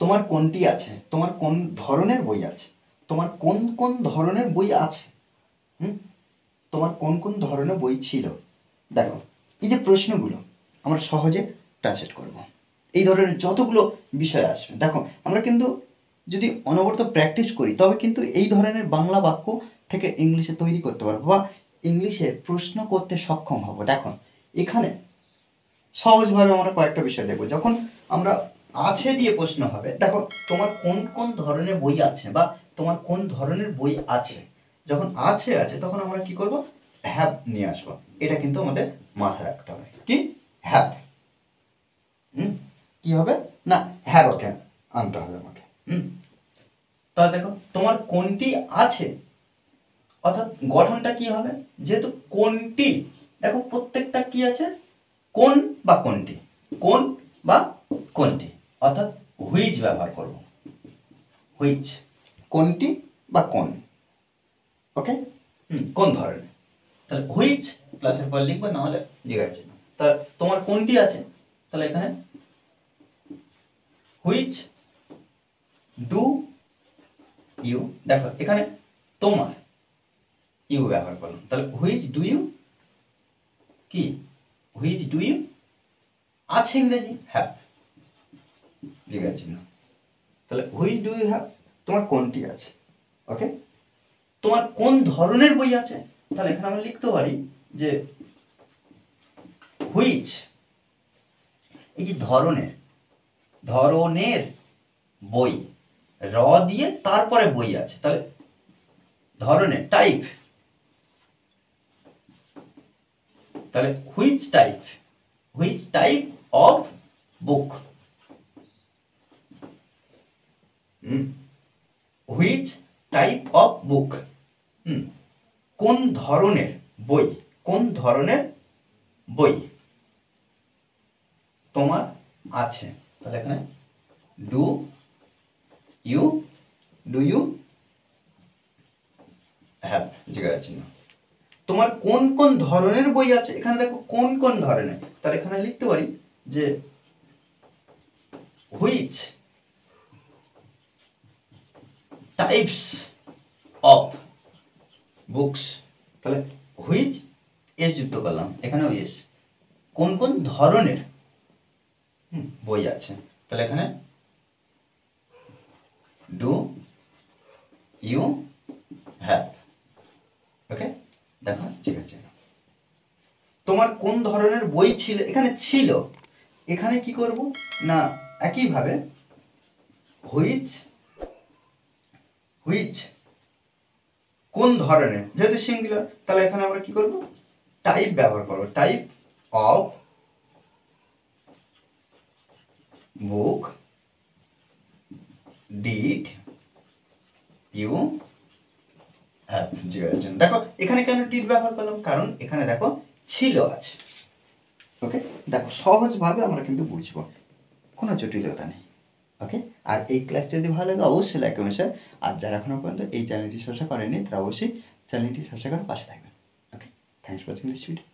তোমার কোনটি আছে, তোমার কোন ধরনের বই আছে, তোমার কোন কোন ধরনের বই আছে, তোমার কোন কোন ধরনের বই ছিল। দেখো এই যে প্রশ্নগুলো আমরা সহজে ট্রান্সলেট করব। এই ধরনের যতগুলো বিষয় আসবে, দেখো আমরা কিন্তু যদি অনবরত প্র্যাকটিস করি তবে কিন্তু এই ধরনের বাংলা বাক্য থেকে ইংলিশে তৈরি করতে পারবো বা ইংলিশে প্রশ্ন করতে সক্ষম হব। দেখো এখানে সহজভাবে আমরা কয়েকটা বিষয় দেখব। যখন আমরা আছে দিয়ে প্রশ্ন হবে, দেখো তোমার কোন কোন ধরনের বই আছে বা তোমার কোন ধরনের বই আছে, যখন আছে আছে তখন আমরা কি করব, হ্যাভ নিয়ে আসবো। এটা কিন্তু আমাদের মাথায় রাখতে হবে, কি হ্যাভ। কি হবে না, হ্যাভ ওকে আনতে হবে আমাকে। তাহলে দেখো তোমার কোনটি আছে, অর্থাৎ গঠনটা কি হবে, যেহেতু কোনটি, দেখো প্রত্যেকটা কি আছে, কোন বা কোনটি, কোন বা কোনটি, অর্থাৎ হুইচ ব্যবহার করব, হুইচ, কোনটি বা কোন, ওকে। কোন ধরনের, তাহলে হুইচ প্লাসের পর লিখবো, না হলে জিজ্ঞাসা চিহ্ন। তাহলে তোমার কোনটি আছে, তাহলে এখানে হুইচ ডু ইউ, দেখো এখানে তোমার ইউ ব্যবহার করলাম, তাহলে হুইচ ডু ইউ, কি হুইচ ডু ইউ আছে ইংরেজি হ্যাভ, জিজ্ঞাসা চিহ্ন। তাহলে হুইচ ডু ইউ হ্যাভ, তোমার কোনটি আছে, ওকে। তোমার কোন ধরনের বই আছে, তাহলে এখানে আমরা লিখতে পারি যে হুইচ, এই যে ধরনের, ধরনের বই, র দিয়ে তারপরে বই আছে, তাহলে ধরনের টাইপ, তাহলে which type, which type of book, which type of বুক, কোন ধরনের বই, কোন ধরনের বই তোমার আছে, তাহলে এখানে do you, do you have, জিজ্ঞাসা চিহ্ন। তোমার কোন কোন ধরনের বই আছে, এখানে দেখো কোন কোন ধরনের, তাহলে এখানে লিখতে পারি যে হুইচ টাইপস অফ বুকস, তাহলে হুইচ এস যুক্ত করলাম, এখানেও এস, কোন কোন ধরনের বই আছে, তাহলে এখানে ডু ইউ হ্যাভ, ওকে। দেখো ঠিক আছে, তোমার কোন ধরনের বই ছিল, এখানে ছিল, এখানে কি করব না একইভাবে হুইচ, হুইচ কোন ধরনের, যেহেতু সিঙ্গুলার তাহলে এখানে আমরা কি করব, টাইপ ব্যবহার করব, type of book did you have, দেখো এখানে কেন ডিড ব্যবহার করলাম, কারণ এখানে দেখো ছিল আছে, ওকে। দেখো সহজভাবে আমরা কিন্তু বুঝবো, কোনো জটিলতা নেই, ওকে। আর এই ক্লাসটা যদি ভালো লাগে অবশ্যই লাইক কমেন্ট শেয়ার, আর যারা এখনো পর্যন্ত এই চ্যানেলটি সাবস্ক্রাইব করেনি তারা অবশ্যই চ্যানেলটি সাবস্ক্রাইব করে পাশে থাকবেন, okay. Thanks for watching this video.